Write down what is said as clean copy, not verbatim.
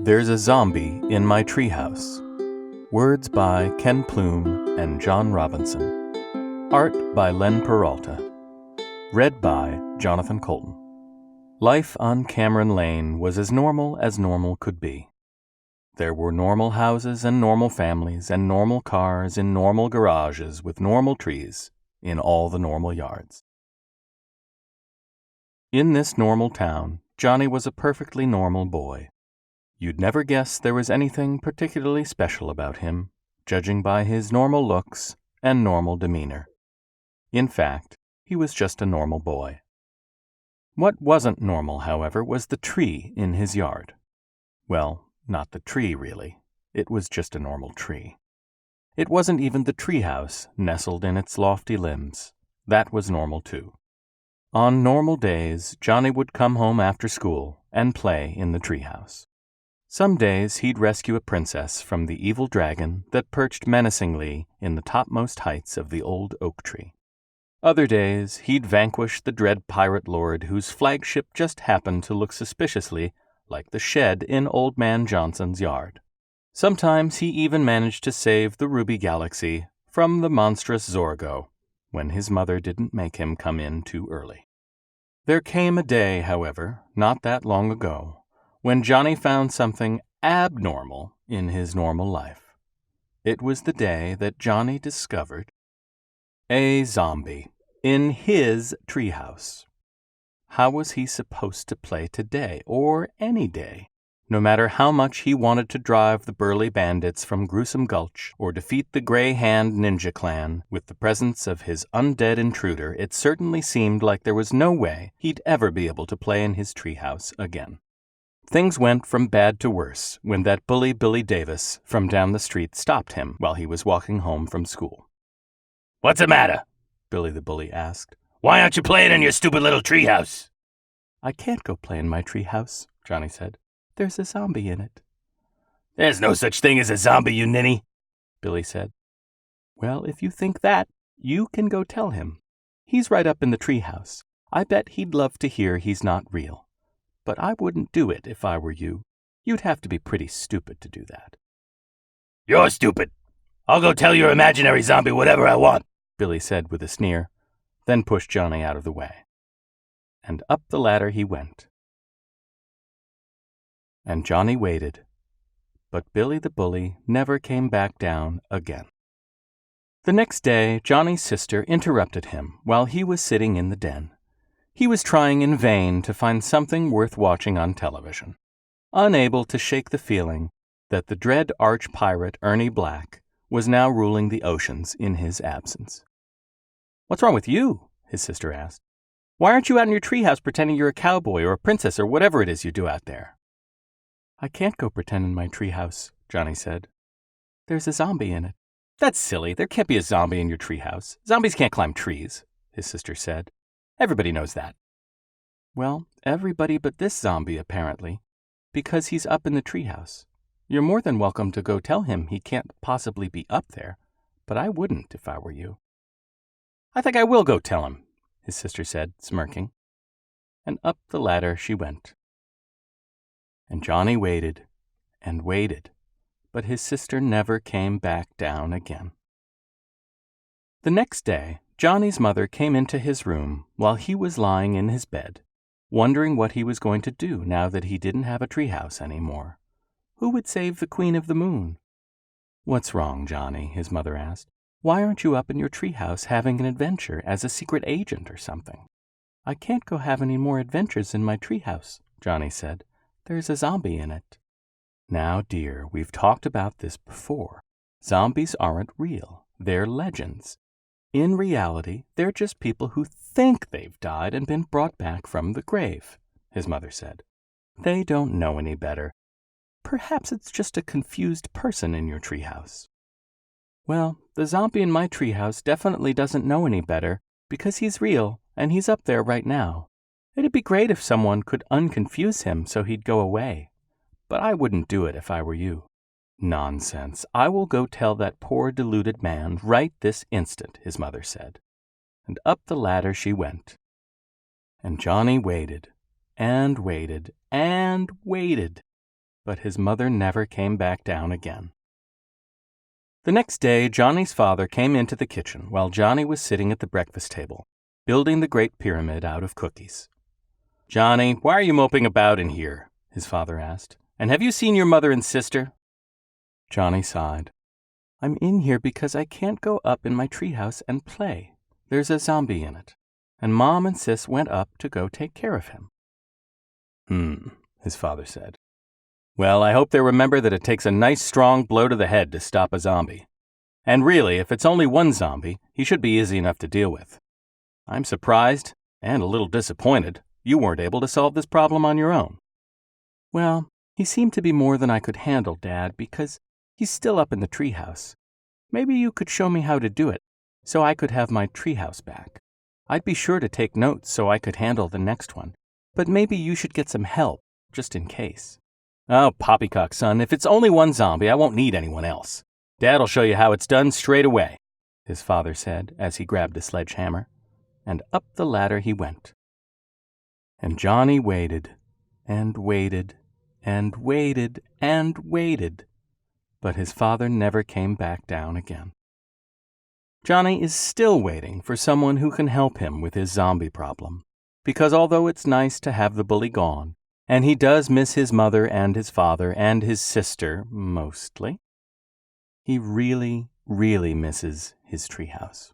There's a Zombie in My Treehouse. Words by Ken Plume and John Robinson. Art by Len Peralta. Read by Jonathan Coulton. Life on Cameron Lane was as normal could be. There were normal houses and normal families and normal cars in normal garages with normal trees in all the normal yards. In this normal town, Johnny was a perfectly normal boy. You'd never guess there was anything particularly special about him, judging by his normal looks and normal demeanor. In fact, he was just a normal boy. What wasn't normal, however, was the tree in his yard. Well, not the tree, really. It was just a normal tree. It wasn't even the treehouse nestled in its lofty limbs. That was normal, too. On normal days, Johnny would come home after school and play in the treehouse. Some days he'd rescue a princess from the evil dragon that perched menacingly in the topmost heights of the old oak tree. Other days he'd vanquish the dread pirate lord whose flagship just happened to look suspiciously like the shed in Old Man Johnson's yard. Sometimes he even managed to save the Ruby Galaxy from the monstrous Zorgo when his mother didn't make him come in too early. There came a day, however, not that long ago, when Johnny found something abnormal in his normal life. It was the day that Johnny discovered a zombie in his treehouse. How was he supposed to play today, or any day? No matter how much he wanted to drive the burly bandits from Gruesome Gulch or defeat the Gray Hand Ninja Clan with the presence of his undead intruder, it certainly seemed like there was no way he'd ever be able to play in his treehouse again. Things went from bad to worse when that bully Billy Davis from down the street stopped him while he was walking home from school. "What's the matter?" Billy the bully asked. "Why aren't you playing in your stupid little treehouse?" "I can't go play in my treehouse," Johnny said. "There's a zombie in it." "There's no such thing as a zombie, you ninny," Billy said. "Well, if you think that, you can go tell him. He's right up in the treehouse. I bet he'd love to hear he's not real. But I wouldn't do it if I were you. You'd have to be pretty stupid to do that." "You're stupid. I'll go tell your imaginary zombie whatever I want," Billy said with a sneer, then pushed Johnny out of the way. And up the ladder he went. And Johnny waited, but Billy the bully never came back down again. The next day, Johnny's sister interrupted him while he was sitting in the den. He was trying in vain to find something worth watching on television, unable to shake the feeling that the dread arch-pirate Ernie Black was now ruling the oceans in his absence. "What's wrong with you?" his sister asked. "Why aren't you out in your treehouse pretending you're a cowboy or a princess or whatever it is you do out there?" "I can't go pretend in my treehouse," Johnny said. "There's a zombie in it." "That's silly. There can't be a zombie in your treehouse. Zombies can't climb trees," his sister said. "Everybody knows that." "Well, everybody but this zombie, apparently, because he's up in the treehouse. You're more than welcome to go tell him he can't possibly be up there, but I wouldn't if I were you." "I think I will go tell him," his sister said, smirking. And up the ladder she went. And Johnny waited and waited, but his sister never came back down again. The next day, Johnny's mother came into his room while he was lying in his bed, wondering what he was going to do now that he didn't have a treehouse anymore. Who would save the Queen of the Moon? "What's wrong, Johnny?" his mother asked. "Why aren't you up in your treehouse having an adventure as a secret agent or something?" "I can't go have any more adventures in my treehouse," Johnny said. "There's a zombie in it." "Now, dear, we've talked about this before. Zombies aren't real. They're legends. In reality, they're just people who think they've died and been brought back from the grave," his mother said. "They don't know any better. Perhaps it's just a confused person in your treehouse." "Well, the zombie in my treehouse definitely doesn't know any better because he's real and he's up there right now. It'd be great if someone could unconfuse him so he'd go away. But I wouldn't do it if I were you." "Nonsense. I will go tell that poor deluded man right this instant," his mother said. And up the ladder she went. And Johnny waited, and waited, and waited. but his mother never came back down again. The next day, Johnny's father came into the kitchen while Johnny was sitting at the breakfast table, building the Great Pyramid out of cookies. "Johnny, why are you moping about in here?" his father asked. "And have you seen your mother and sister?" Johnny sighed. "I'm in here because I can't go up in my treehouse and play. There's a zombie in it, and Mom and Sis went up to go take care of him." His father said. "Well, I hope they remember that it takes a nice strong blow to the head to stop a zombie. And really, if it's only one zombie, he should be easy enough to deal with. I'm surprised, and a little disappointed, you weren't able to solve this problem on your own." "Well, he seemed to be more than I could handle, Dad, because he's still up in the treehouse. Maybe you could show me how to do it, so I could have my treehouse back. I'd be sure to take notes so I could handle the next one, but maybe you should get some help, just in case." "Oh, poppycock, son, if it's only one zombie, I won't need anyone else. Dad'll show you how it's done straight away," his father said as he grabbed a sledgehammer, and up the ladder he went. And Johnny waited, and waited, and waited, and waited, but his father never came back down again. Johnny is still waiting for someone who can help him with his zombie problem, because although it's nice to have the bully gone, and he does miss his mother and his father and his sister mostly, he really, really misses his treehouse.